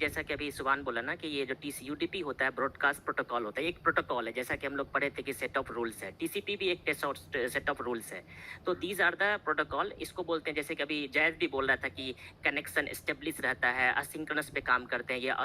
जैसा कि अभी सुभान बोला ना कि ये जो टीसीयूडीपी होता है, ब्रॉडकास्ट प्रोटोकॉल होता है, एक प्रोटोकॉल है, जैसा कि हम लोग पढ़े थे कि सेट ऑफ रूल्स है। टीसीपी भी एक सेट ऑफ रूल्स है। तो दीज आर द प्रोटोकॉल, इसको बोलते हैं। जैसे कि अभी जैद भी बोल रहा था कि कनेक्शन स्टेब्लिश रहता है, असिंक्रोनस पे काम करते हैं, या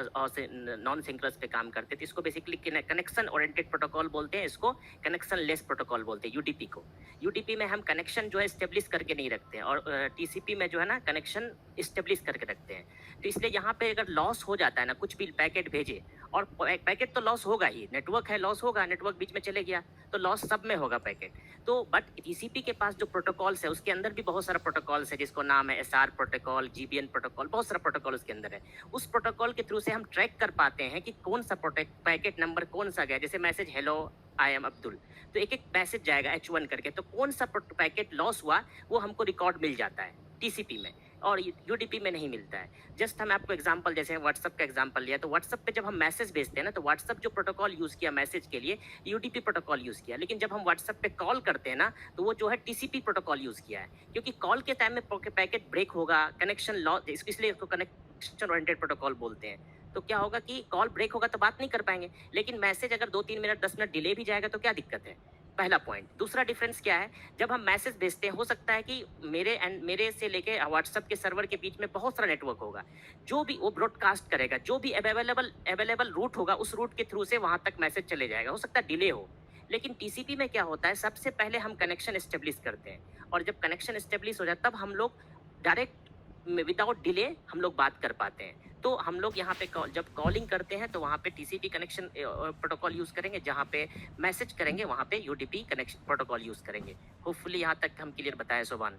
नॉन सिंक्रोनस पे काम करते हैं, तो इसको बेसिकली कनेक्शन ओरिएंटेड प्रोटोकॉल बोलते हैं, इसको कनेक्शन लेस प्रोटोकॉल बोलते हैं, यूडीपी को। यूडीपी में हम कनेक्शन जो है स्टेब्लिश करके नहीं रखते हैं, और टीसीपी में जो है ना कनेक्शन स्टेब्लिश करके रखते हैं। तो इसलिए यहाँ पे अगर लॉस हो जाता है ना, कुछ भी पैकेट भेजे, और पैकेट तो लॉस होगा ही, नेटवर्क है, लॉस होगा, नेटवर्क बीच में चले गया तो लॉस सब में होगा पैकेट। तो बट टीसीपी के पास जो प्रोटोकॉल्स है, उसके अंदर भी बहुत सारा प्रोटोकॉल्स है, जिसको नाम है एसआर प्रोटोकॉल, जीबीएन प्रोटोकॉल, बहुत सारा प्रोटोकॉल उसके अंदर है। उस प्रोटोकॉल के थ्रू से हम ट्रैक कर पाते हैं कि कौन सा पैकेट नंबर कौन सा गया। जैसे message hello I am Abdul, तो एक एक मैसेज जाएगा H1 करके, तो कौन सा पैकेट लॉस हुआ वो हमको रिकॉर्ड मिल जाता है टीसीपी में, और यूडीपी में नहीं मिलता है। जस्ट हम आपको एग्जांपल, जैसे व्हाट्सअप का एग्जांपल लिया, तो व्हाट्सअप पे जब हम मैसेज भेजते हैं ना, तो व्हाट्सअप जो प्रोटोकॉल यूज़ किया मैसेज के लिए, यूडीपी प्रोटोकॉल यूज़ किया, लेकिन जब हम व्हाट्सअप पे कॉल करते हैं ना, तो वो जो है टीसीपी प्रोटोकॉल यूज़ किया है, क्योंकि कॉल के टाइम में पैकेट ब्रेक होगा, कनेक्शन लॉस, इसलिए इसको कनेक्शन ओरिएंटेड प्रोटोकॉल बोलते हैं। तो क्या होगा कि कॉल ब्रेक होगा तो बात नहीं कर पाएंगे, लेकिन मैसेज अगर 2-3 मिनट 10 मिनट डिले भी जाएगा तो क्या दिक्कत है। पहला पॉइंट। दूसरा डिफरेंस क्या है, जब हम मैसेज भेजते हैं, हो सकता है कि मेरे से लेके व्हाट्सएप के सर्वर के बीच में बहुत सारा नेटवर्क होगा, जो भी वो ब्रॉडकास्ट करेगा, जो भी अवेलेबल रूट होगा, उस रूट के थ्रू से वहां तक मैसेज चले जाएगा, हो सकता है डिले हो। लेकिन टीसीपी में क्या होता है, सबसे पहले हम कनेक्शन स्टेब्लिश करते हैं, और जब कनेक्शन स्टेब्लिश हो जाए तब हम लोग डायरेक्ट विदाउट डिले हम लोग बात कर पाते हैं। तो हम लोग यहाँ पे जब कॉलिंग करते हैं तो वहाँ पे टीसीपी कनेक्शन प्रोटोकॉल यूज़ करेंगे, जहाँ पे मैसेज करेंगे वहाँ पे यूडीपी कनेक्शन प्रोटोकॉल यूज़ करेंगे। होपफुली यहाँ तक हम क्लियर बताए सोबान।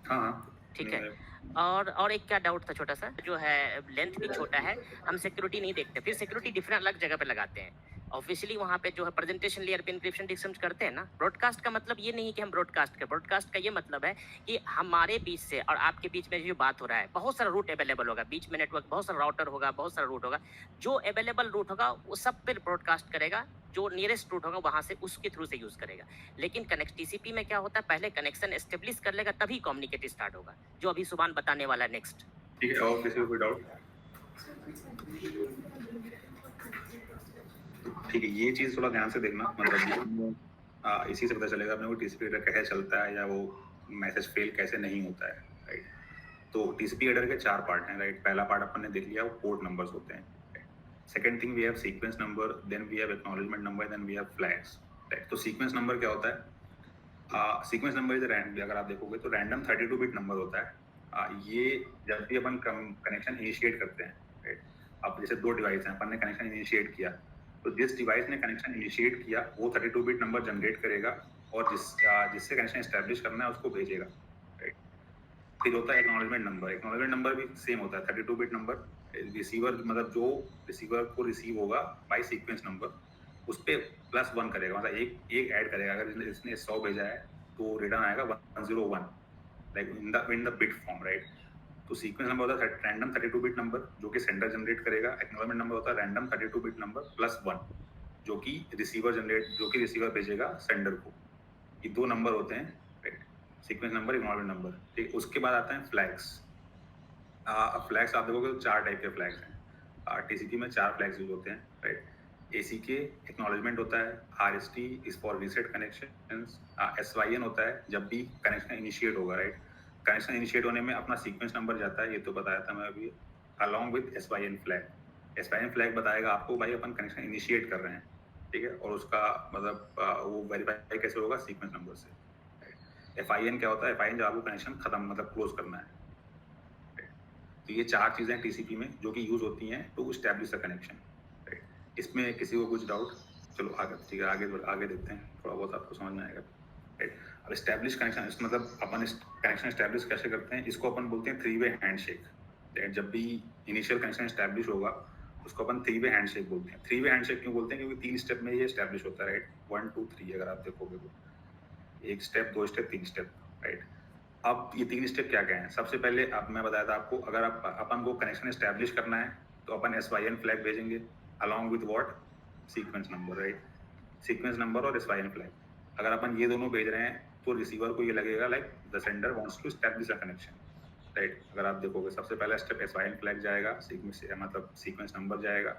हाँ, ठीक है। और एक क्या डाउट था छोटा सा, जो है लेंथ भी छोटा है, हम सिक्योरिटी नहीं देखते, फिर सिक्योरिटी डिफरेंट अलग जगह पे लगाते हैं। ऑफिशियली वहाँ पे जो है प्रेजेंटेशन लेयर पे इंक्रिप्शन डिक्रिप्शन करते हैं ना। ब्रॉडकास्ट का मतलब ये नहीं कि हम ब्रॉडकास्ट करें, ब्रॉडकास्ट का ये मतलब है कि हमारे बीच से और आपके बीच में जो बात हो रहा है, बहुत सारा रूट अवेलेबल होगा, बीच में नेटवर्क, बहुत सारा राउटर होगा, बहुत सारा रूट होगा, जो अवेलेबल रूट होगा वो सब पे ब्रॉडकास्ट करेगा, जो नियरेस्ट रूट होगा वहां से उसके थ्रू से यूज करेगा। लेकिन कनेक्ट टीसीपी में क्या होता है, पहले कनेक्शन एस्टेब्लिश कर लेगा तभी कम्युनिकेट स्टार्ट होगा, जो अभी सुभान बताने वाला है नेक्स्ट। ठीक है, और किसी को कोई डाउट? ठीक है, ये चीज थोड़ा ध्यान से देखना, मतलब इसी से पता चलेगा अपने को टीसीपी हेडर कैसे चलता है, या वो मैसेज फेल कैसे नहीं होता है, राइट। तो टीसीपी हेडर के 4 पार्ट हैं, राइट। पहला पार्ट अपन ने देख लिया, वो पोर्ट नंबर्स होते हैं, right. Second thing, we have sequence number, then we have acknowledgement number, then we have flags, right. तो सीक्वेंस नंबर क्या होता है? सीक्वेंस नंबर इज रैंडम, अगर आप देखोगे तो रैंडम 32 बिट नंबर होता है। ये जब भी अपन कनेक्शन इनिशिएट करते हैं, राइट। अब जैसे 2 डिवाइस हैं, अपन ने कनेक्शन इनिशिएट किया, तो जिस डिवाइस ने कनेक्शन इनिशिएट किया वो 32 बिट नंबर जनरेट करेगा, और जिससे कनेक्शन एस्टेब्लिश करना है उसको भेजेगा, राइट। फिर होता है एक्नॉलेजमेंट नंबर। एक्नॉलेजमेंट नंबर भी सेम होता है, 32 बिट नंबर। रिसीवर, मतलब जो रिसीवर को रिसीव होगा बाय सीक्वेंस नंबर, उस पे +1 करेगा, मतलब एक ऐड करेगा। अगर इसने 100 भेजा है तो रिटर्न आएगा 101, like in the bit form, right. तो सीक्वेंस नंबर होता है रैंडम 32 बिट नंबर, जो कि सेंडर जनरेट करेगा। एक्नॉलेजमेंट नंबर होता है रैंडम 32 बिट नंबर +1, जो कि रिसीवर भेजेगा सेंडर को। ये 2 नंबर होते हैं, right. Sequence number, acknowledgement number, ठीक। उसके बाद आता है फ्लैग्स। फ्लैग्स आप देखोगे तो 4 टाइप के फ्लैग्स हैं। टीसीपी में 4 फ्लैग्स यूज होते हैं, राइट। एसीके एक्नॉलेजमेंट होता है, RST is for reset connections, SYN होता है जब भी कनेक्शन इनिशिएट होगा, राइट। कनेक्शन इनिशिएट होने में अपना सीक्वेंस नंबर जाता है, ये तो बताया था मैं अभी, along with SYN flag. SYN flag बताएगा आपको भाई अपन कनेक्शन इनिशिएट कर रहे हैं, ठीक है, और उसका मतलब वो वेरीफाई कैसे होगा, सीक्वेंस नंबर से, राइट। एफआईएन क्या होता है? एफआईएन जब आपको कनेक्शन खत्म, मतलब क्लोज करना है। तो ये 4 चीजें टीसीपी में जो कि यूज होती हैं to establish a connection, right. इसमें किसी को कुछ डाउट? चलो आगे, ठीक है, आगे देखते हैं, थोड़ा बहुत आपको समझ में आएगा, राइट। अब स्टैब्लिश कनेक्शन, मतलब अपन कनेक्शन स्टैब्लिश कैसे करते हैं, इसको अपन बोलते हैं 3 वे हैंडशेक, राइट। जब भी इनिशियल कनेक्शन स्टैब्लिश होगा उसको अपन 3 वे हैंडशेक बोलते हैं। 3 वे हैंडशेक क्यों बोलते हैं? क्योंकि 3 स्टेप में ये स्टैब्लिश होता है, राइट। 1 2 3 अगर आप देखोगे तो 1 स्टेप, 2 स्टेप, 3 स्टेप, राइट। अब ये 3 स्टेप क्या क्या हैं? सबसे पहले अब मैं बताया था आपको, अगर अपन को कनेक्शन एस्टैब्लिश करना है तो अपन एसवाईएन फ्लैग भेजेंगे along with what, sequence number, right. Sequence number और एसवाईएन फ्लैग, अगर अपन ये दोनों भेज रहे हैं तो रिसीवर को ये लगेगा like the sender wants to establish a connection, right. अगर आप देखोगे सबसे पहला स्टेप SYN फ्लैग जाएगा, सीक्वेंस मतलब सीक्वेंस नंबर जाएगा,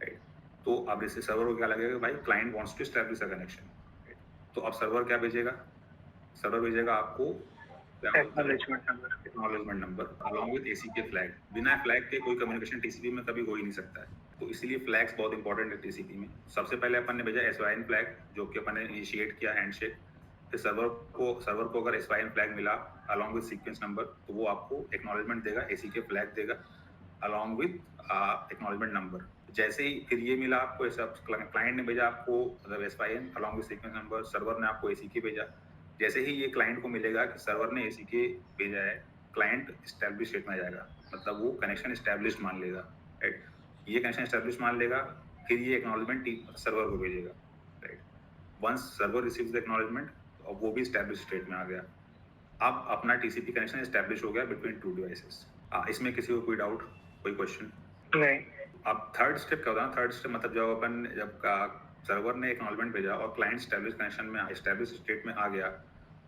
राइट। तो अब इससे सर्वर को क्या लगेगा, भाई client wants to establish a connection, right. तो अब सर्वर क्या भेजेगा, सर्वर भेजेगा आपको acknowledgement number along with ACK flag. बिना फ्लैग के कोई कम्युनिकेशन टीसीपी में कभी हो ही नहीं सकता है, तो इसीलिए फ्लैग्स बहुत इंपॉर्टेंट है टीसीपी में। सबसे पहले अपन ने भेजा SYN फ्लैग, जो कि अपन ने इनिशिएट किया हैंडशेक। फिर सर्वर को अगर SYN फ्लैग मिला अलॉन्ग विद सीक्वेंस नंबर, तो वो आपको एक्नॉलेजमेंट देगा, ACK फ्लैग देगा अलॉन्ग विद एक्नॉलेजमेंट नंबर। जैसे ही फिर ये मिला आपको, क्लाइंट ने भेजा आपको मतलब SYN along with sequence number, server ने आपको ACK भेजा। जैसे ही ये क्लाइंट को मिलेगा कि सर्वर ने ACK भेजा है, क्लाइंट एस्टैब्लिश स्टेट में जाएगा, मतलब वो कनेक्शन एस्टैब्लिश मान लेगा, राइट। ये कनेक्शन एस्टैब्लिश मान लेगा, फिर ये एक्नॉलेजमेंट सर्वर को भेजेगा, right. Once server receives the acknowledgement, और वो भी एस्टैब्लिश स्टेट में आ गया। अब अपना TCP कनेक्शन एस्टैब्लिश हो गया बिटवीन टू डिवाइसेस। इसमें किसी को कोई डाउट, कोई क्वेश्चन? नहीं। अब थर्ड स्टेप क्या होता है, थर्ड स्टेप मतलब जब सर्वर ने एक्नॉलेजमेंट भेजा और क्लाइंट एस्टैब्लिश कनेक्शन में एस्टैब्लिश स्टेट में आ गया,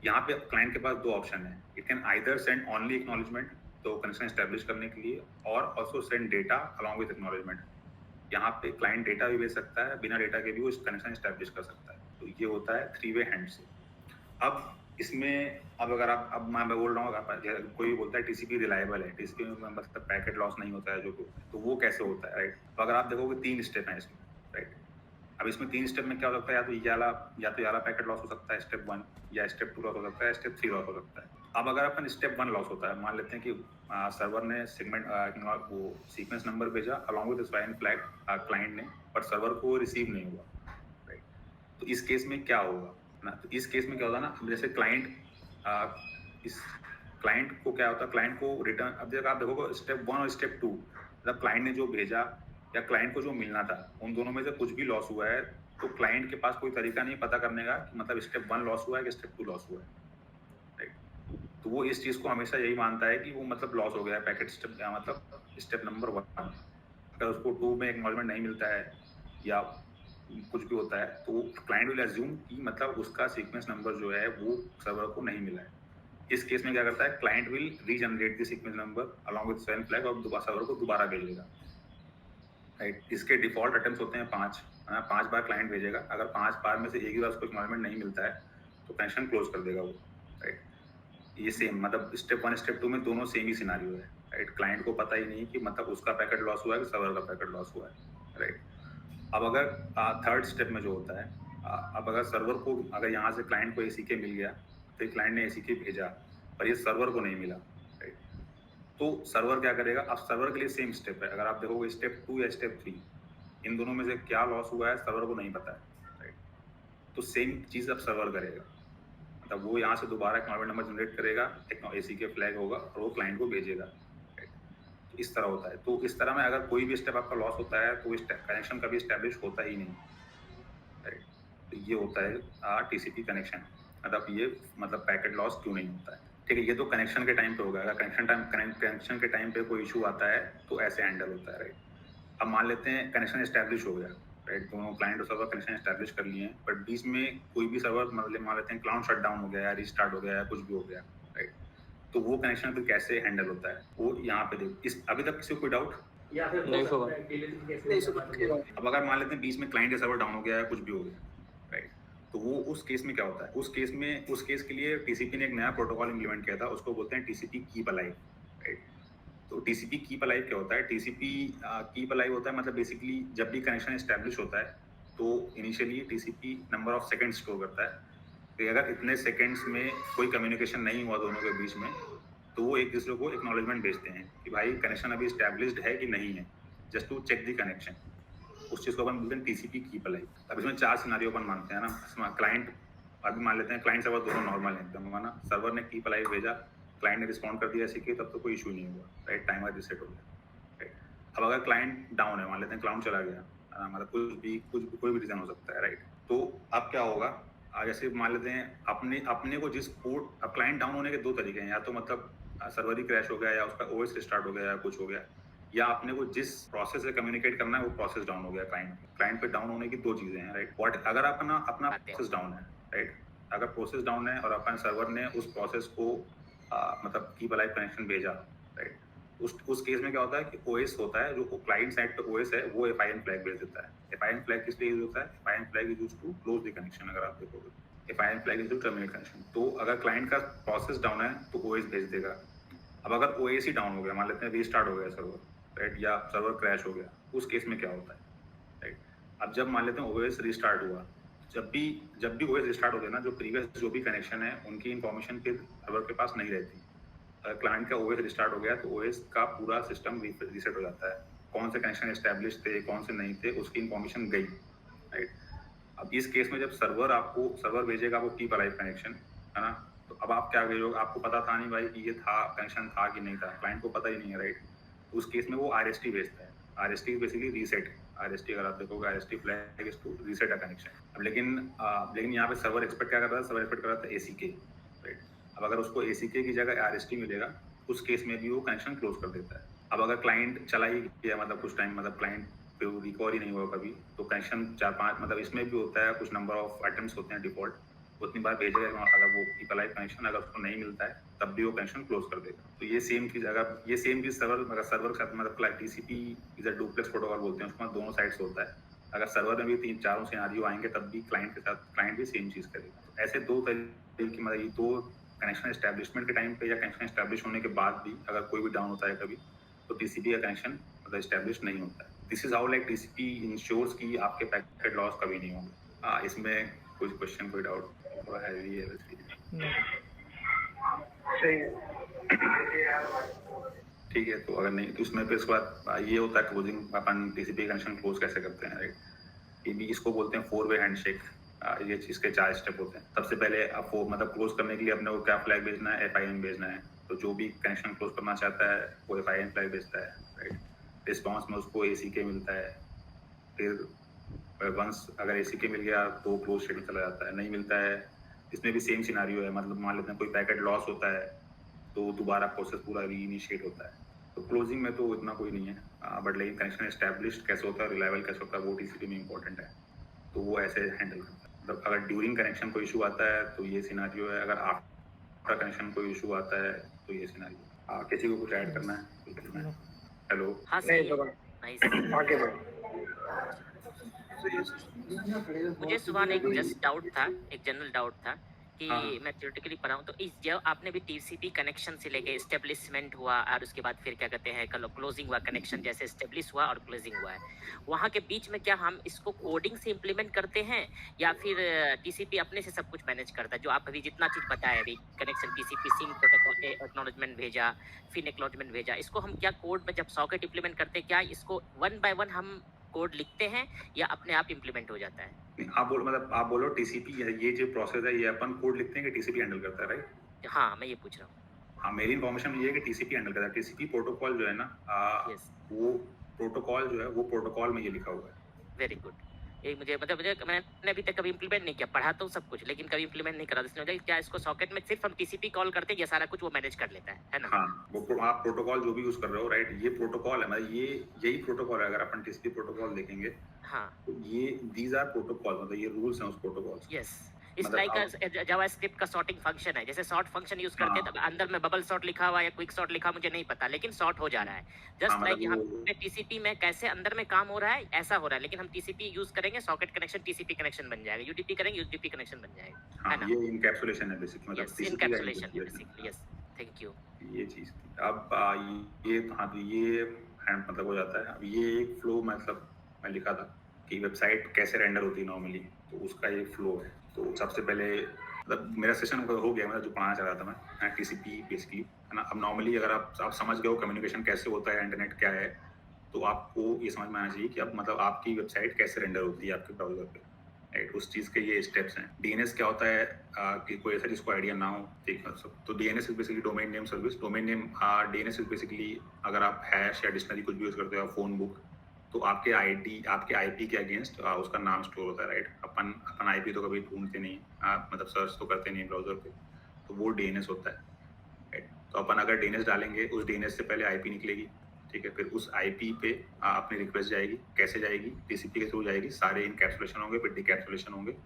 यहाँ पे क्लाइंट के पास दो ऑप्शन है। It can either send only acknowledgement, तो कनेक्शन एस्टैब्लिश करने के लिए, और also send data along with acknowledgement. यहाँ पे क्लाइंट डेटा भी भेज सकता है, बिना डेटा के भी वो कनेक्शन एस्टैब्लिश कर सकता है। तो ये होता है 3 वे हैंडशेक। अब इसमें अगर अब मैं बोल रहा हूँ, कोई बोलता है टीसीपी रिलायबल है, टीसीपी में मतलब पैकेट लॉस नहीं होता है जो, तो वो कैसे होता है, राइट। तो अगर आप देखोगे 3 स्टेप हैं इसमें, राइट। अब इसमें 3 स्टेप में क्या हो सकता है, या तो याला पैकेट लॉस हो सकता है स्टेप 1, या स्टेप 2 लॉस हो सकता है, स्टेप 3 लॉस हो सकता है। अब अगर अपन स्टेप 1 लॉस होता है, मान लेते हैं कि सर्वर ने सेगमेंट वो सीक्वेंस नंबर भेजा along with SYN flag client ने, पर सर्वर को रिसीव नहीं हुआ, राइट। तो इस केस में क्या होगा ना, तो इस केस में क्या होता है ना, जैसे इस क्लाइंट को क्या होता है, क्लाइंट को रिटर्न, अब जब आप देखोगे स्टेप 1 और स्टेप 2, मतलब क्लाइंट ने जो भेजा या क्लाइंट को जो मिलना था, उन दोनों में से कुछ भी लॉस हुआ है, तो क्लाइंट के पास कोई तरीका नहीं पता करने का कि मतलब स्टेप 1 लॉस हुआ है कि स्टेप 2 लॉस हुआ है, राइट। तो वो इस चीज को हमेशा यही मानता है कि वो मतलब लॉस हो गया है पैकेट स्टेप, मतलब स्टेप नंबर 1। अगर उसको 2 में एक्नॉलेजमेंट नहीं मिलता है या कुछ भी होता है, तो क्लाइंट विल अज्यूम कि मतलब उसका सीक्वेंस नंबर जो है वो सर्वर को नहीं मिला है। इस केस में क्या करता है, client will regenerate the sequence number along with SYN flag और दोबारा सर्वर को दोबारा भेजेगा, राइट। इसके डिफॉल्ट अटेम्प्ट्स होते हैं 5 बार क्लाइंट भेजेगा। अगर 5 बार में से एक ही बार उसको एक्नॉलेजमेंट नहीं मिलता है, तो कनेक्शन क्लोज कर देगा वो, राइट। ये सेम मतलब स्टेप 1 स्टेप 2 में दोनों सेम ही सिनारियो है, राइट। क्लाइंट को पता ही नहीं कि मतलब उसका पैकेट लॉस हुआ है कि सर्वर का पैकेट लॉस हुआ है, राइट। अब अगर थर्ड स्टेप में जो होता है, अब अगर सर्वर को, अगर यहाँ से क्लाइंट को ACK मिल गया, तो क्लाइंट ने ACK भेजा पर ये सर्वर को नहीं मिला, राइट। तो सर्वर क्या करेगा, अब सर्वर के लिए सेम स्टेप है। अगर आप देखोगे स्टेप 2 या स्टेप 3, इन दोनों में से क्या लॉस हुआ है सर्वर को नहीं पता है, राइट। तो सेम चीज़ अब सर्वर करेगा, मतलब वो यहाँ से दोबारा एक्नॉलेजमेंट नंबर जनरेट करेगा, ACK फ्लैग होगा और वो क्लाइंट को भेजेगा, राइट। इस तरह होता है। तो इस तरह में अगर कोई भी स्टेप आपका लॉस होता है, तो कनेक्शन कभी एस्टैब्लिश होता ही नहीं, राइट। तो ये होता है TCP कनेक्शन, मतलब ये मतलब पैकेट लॉस क्यों नहीं होता है, ठीक है। ये तो कनेक्शन के टाइम पे होगा। अगर कनेक्शन के टाइम पे कोई इशू आता है तो ऐसे हैंडल होता है, राइट। अब मान लेते हैं कनेक्शन एस्टैब्लिश हो गया, राइट। दोनों क्लाइंट और सर्वर कनेक्शन एस्टैब्लिश कर लिए हैं, बट बीच में कोई भी सर्वर मतलब मान लेते हैं क्लाउड शट डाउन हो गया या रिस्टार्ट हो गया या कुछ भी हो गया, राइट। तो वो कनेक्शन फिर कैसे हैंडल होता है, वो यहाँ पे देखो। अभी तक किसी को कोई डाउट? नहीं होगा। अब अगर मान लेते हैं बीच में क्लाइंट या सर्वर डाउन हो गया या कुछ भी हो गया, राइट। तो वो उस केस में क्या होता है, उस केस के लिए TCP ने एक नया प्रोटोकॉल इम्प्लीमेंट किया था, उसको बोलते हैं TCP कीप अलाइव, राइट। तो TCP कीप अलाइव क्या होता है, TCP कीप अलाइव होता है मतलब बेसिकली जब भी कनेक्शन एस्टैब्लिश होता है, तो initially TCP number of seconds store करता है कि अगर इतने सेकंड्स में कोई कम्युनिकेशन नहीं हुआ दोनों के बीच में, तो वो एक दूसरे को एक्नॉलेजमेंट भेजते हैं कि भाई कनेक्शन अभी एस्टैब्लिश्ड है कि नहीं है, just to check the connection. उस चीज़ को अपन बोलते हैं TCP कीप अलाइव। अब इसमें 4 सिनारियो अपन मानते हैं ना, इसमें क्लाइंट, अभी मान लेते हैं क्लाइंट सर्वर दोनों नॉर्मल है एकदम, है ना। सर्वर ने कीप अलाइव भेजा, क्लाइंट ने रिस्पॉन्ड कर दिया CK, तब तो कोई इशू नहीं हुआ, राइट। टाइमर रिसेट हो गया, राइट। अब अगर क्लाइंट डाउन है, मान लेते हैं क्लाउड चला गया, मतलब कोई भी रीजन हो सकता है, राइट। तो अब क्या होगा, जैसे मान लेते हैं अपने को जिस पोर्ट, अब क्लाइंट डाउन होने के 2 तरीके हैं, या तो मतलब सर्वर ही क्रैश हो गया या उसका OS रिस्टार्ट हो गया या कुछ हो गया, या अपने को जिस प्रोसेस से कम्युनिकेट करना है वो प्रोसेस डाउन हो गया। क्लाइंट पे डाउन होने की 2 चीजें हैं, राइट। अगर अपना प्रोसेस डाउन है, राइट। अगर प्रोसेस डाउन है और अपन सर्वर ने उस प्रोसेस को मतलब कीप अलाइव कनेक्शन भेजा, राइट। उस केस में क्या होता है कि ओएस होता है, जो क्लाइंट साइड पे ओएस है, वो एफआईएन फ्लैग भेज देता है। एफआईएन फ्लैग किस लिए यूज होता है? FIN flag is used to close the connection. अगर आप देखोगे FIN flag is to terminate connection. तो अगर क्लाइंट का प्रोसेस डाउन है तो ओएस भेज देगा। अब अगर ओएस ही डाउन हो गया, मान लेते हैं रीस्टार्ट हो गया सर्वर, राइट, या सर्वर क्रैश हो गया, उस केस में क्या होता है, राइट। अब जब मान लेते हैं ओएस रिस्टार्ट हुआ, जब भी ओएस रिस्टार्ट होता है ना, जो प्रीवियस जो भी कनेक्शन है उनकी इंफॉर्मेशन फिर सर्वर के पास नहीं रहती। अगर क्लाइंट का ओएस रिस्टार्ट हो गया तो ओएस का पूरा सिस्टम रीसेट हो जाता है। कौन से कनेक्शन एस्टेब्लिश थे, कौन से नहीं थे, उसकी इंफॉर्मेशन गई, राइट। अब इस केस में जब सर्वर भेजेगा वो कीप अलाइव कनेक्शन, है ना, तो अब आप क्या भेजोगे? आपको पता था नहीं भाई कि ये था कनेक्शन था कि नहीं था, क्लाइंट को पता ही नहीं है, राइट। तो उस केस में वो आरएसटी भेजता है। RST basically reset. आरएसटी अगर आप देखोगे, RST flag is to reset a connection. अब लेकिन यहाँ पे सर्वर एक्सपेक्ट क्या कर रहा था? सर्वर एक्सपेक्ट कर रहा था एसीके, राइट। अब अगर उसको एसीके की जगह आरएसटी मिलेगा, उस केस में भी वो कनेक्शन क्लोज कर देता है। अब अगर क्लाइंट चला ही गया, मतलब कुछ टाइम, मतलब क्लाइंट पे रिकवर ही नहीं हुआ कभी, तो कनेक्शन 4-5, मतलब इसमें भी होता है कुछ नंबर ऑफ अटेम्प्ट्स होते हैं डिफॉल्ट, उतनी बार भेजेगा। अगर वो कीप अलाइव कनेक्शन अगर उसको नहीं मिलता है, तब भी वो कनेक्शन क्लोज कर देगा। तो ये सेम चीज सर्वर के साथ, मतलब TCP is a duplex protocol बोलते हैं उसको, दोनों साइड से होता है। अगर सर्वर में भी 3-4 सिनेरियो आएंगे, तब भी क्लाइंट के साथ क्लाइंट भी सेम चीज करेगा। तो ऐसे दो तरीके की, मतलब ये दो कनेक्शन एस्टेब्लिशमेंट के टाइम पे या कनेक्शन एस्टेब्लिश होने के बाद भी अगर कोई भी डाउन होता है कभी, तो टीसीपी का कनेक्शन मतलब एस्टेब्लिश नहीं होता है। This is how like TCP ensures कि आपके पैकेट लॉस कभी नहीं होंगे। इसमें कुछ क्वेश्चन, कोई डाउट? थोड़ा हैवी है वैसे। सही है। ठीक है, तो अगर नहीं तो इसमें फिर इसके बाद ये होता है क्लोजिंग, अपन टीसीपी कनेक्शन क्लोज कैसे करते हैं, राइट। ये भी इसको बोलते हैं 4 वे हैंडशेक। ये चीज के 4 स्टेप होते हैं। सबसे पहले आपको मतलब क्लोज करने के लिए अपने को क्या फ्लैग भेजना है? एफआईएन भेजना है। तो जो भी कनेक्शन क्लोज करना चाहता है वो एफआईएन फ्लैग भेजता है, राइट। रिस्पॉन्स में उसको एसीके मिलता है। फिर वंस अगर एसीके मिल गया तो क्लोज स्टेट में चला जाता है। नहीं मिलता है, इसमें भी सेम सिनेरियो है। मतलब मान लेते हैं कोई पैकेट लॉस होता है तो दोबारा प्रोसेस पूरा रीइनिशिएट होता है। तो क्लोजिंग में तो इतना कोई नहीं है, बट लेकिन कनेक्शन एस्टैब्लिश्ड कैसे होता है, रिलायबल कैसे होता है, वो टीसीपी में इंपॉर्टेंट है। तो वो ऐसे हैंडल करता है। मतलब अगर ड्यूरिंग कनेक्शन कोई इशू आता है तो ये सिनेरियो है, अगर आफ्टर कनेक्शन कोई इशू आता है तो ये सिनेरियो। किसी को कुछ ऐड करना है? हेलो? हाँ नहीं सही तो है, नाइस। आगे बढ़। मुझे सुबह एक जस्ट डाउट था, एक जनरल डाउट था कि हाँ। मैं थ्योरेटिकली पढ़ा हूँ, तो इस जब आपने भी टीसीपी कनेक्शन से लेके एस्टेब्लिशमेंट हुआ और उसके बाद फिर क्या कहते हैं क्लोजिंग हुआ, कनेक्शन जैसे एस्टेब्लिश हुआ और क्लोजिंग हुआ है, वहाँ के बीच में क्या हम इसको कोडिंग से इम्प्लीमेंट करते हैं या फिर टीसीपी अपने से सब कुछ मैनेज करता है? जो आप अभी जितना चीज़ बताया अभी, connection TCP sync protocol acknowledgement भेजा, फिर एक्नॉलेजमेंट भेजा, इसको हम क्या कोड में जब सॉकेट इम्प्लीमेंट करते हैं, क्या इसको 1 by 1 हम कोड लिखते हैं या अपने आप इम्प्लीमेंट हो जाता है? आप बोलो टीसीपी, ये जो प्रोसेस है ये अपन कोड लिखते हैं कि टीसीपी हैंडल करता है, राइट? हाँ, मैं ये पूछ रहा हूँ। हाँ, मेरी इन्फॉर्मेशन ये है कि टीसीपी हैंडल करता है। टीसीपी प्रोटोकॉल जो है ना, यस, वो प्रोटोकॉल जो है वो प्रोटोकॉल में ये लिखा हुआ है। Very good. ये मुझे मैंने अभी तक कभी इम्प्लीमेंट नहीं किया, पढ़ा तो सब कुछ लेकिन कभी इम्प्लीमेंट नहीं करा। इसलिए मुझे क्या इसको सॉकेट में सिर्फ हम टीसीपी कॉल करते हैं, ये सारा कुछ वो मैनेज कर लेता है ना? हाँ, आप प्रोटोकॉल जो भी यूज कर रहे हो, राइट, ये प्रोटोकॉल है, मतलब यही प्रोटोकॉल है। अगर अपन टीसीपी प्रोटोकॉल देखेंगे हाँ, तो ये दीज आर प्रोटोकॉल, मतलब ये रूल्स हैं उस प्रोटोकॉल के। यस। इट्स मतलब लाइक जावास्क्रिप्ट का सॉर्टिंग फंक्शन है। जैसे सॉर्ट फंक्शन यूज करते हैं, हाँ। तब अंदर में बबल सॉर्ट लिखा हुआ या क्विक सॉर्ट लिखा मुझे नहीं पता, लेकिन सॉर्ट हो जा रहा है। जस्ट हाँ, लाइक मतलब यहाँ वो पे टीसीपी में कैसे अंदर में काम हो रहा है, ऐसा हो रहा है, लेकिन हम टीसीपी यूज करेंगे, सॉकेट कनेक्शन टीसीपी कनेक्शन बन जाएगा, यूडीपी करेंगे यूडीपी कनेक्शन बन जाएगा, हाँ, है ना? ये इनकैप्सुलेशन है बेसिकली, मतलब यस, टीसीपी का इनकैप्सुलेशन है encapsulation। Basically. Yes, thank you. ये चीज थी। अब ये हाँ, तो ये मतलब हो जाता है। अब ये एक फ्लो, मतलब मैं लिखा था कि वेबसाइट कैसे रेंडर होती है नॉर्मली, तो उसका ये फ्लो है। तो सबसे पहले मतलब मेरा सेशन हो गया, मतलब जो पढ़ाना चाह रहा था मैं टीसीपी बेसिकली, है ना। अब नॉर्मली अगर आप समझ गए हो कम्युनिकेशन कैसे होता है, इंटरनेट क्या है, तो आपको ये समझ में आना चाहिए कि अब मतलब आपकी वेबसाइट कैसे रेंडर होती है आपके ब्राउजर पे, राइट। उस चीज़ के ये स्टेप्स हैं। डीएनएस क्या होता है कि कोई ऐसा जिसको आइडिया ना हो, ठीक है। तो DNS is basically domain name service. Domain name DNS is basically, अगर आप हैश या डिक्शनरी कुछ भी यूज करते हो, फोन बुक, तो आपके आईपी के अगेंस्ट उसका नाम स्टोर होता है, राइट। अपन आईपी तो कभी ढूंढते नहीं, मतलब सर्च तो करते नहीं ब्राउजर पे, तो वो डीएनएस होता है, राइट। तो अपन अगर डीएनएस डालेंगे, उस डीएनएस से पहले आईपी निकलेगी, ठीक है। फिर उस आईपी पे अपनी रिक्वेस्ट जाएगी। कैसे जाएगी? टीसीपी के थ्रू जाएगी। सारे इनकैप्सुलेशन होंगे, फिर डिकैप्सुलेशन होंगे,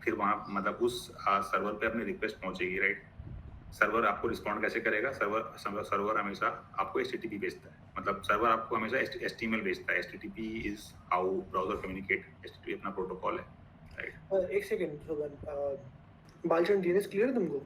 फिर वहाँ मतलब उस सर्वर पे अपनी रिक्वेस्ट पहुंचेगी, राइट। सर्वर आपको रिस्पॉन्ड कैसे करेगा? सर्वर हमेशा आपको HTTP भेजता है, मतलब सर्वर आपको हमेशा HTML भेजता है। HTTP is how browser communicate. HTTP अपना प्रोटोकॉल है, राइट? एक सेकंड, बालचंद, डीएनएस क्लियर है तुमको?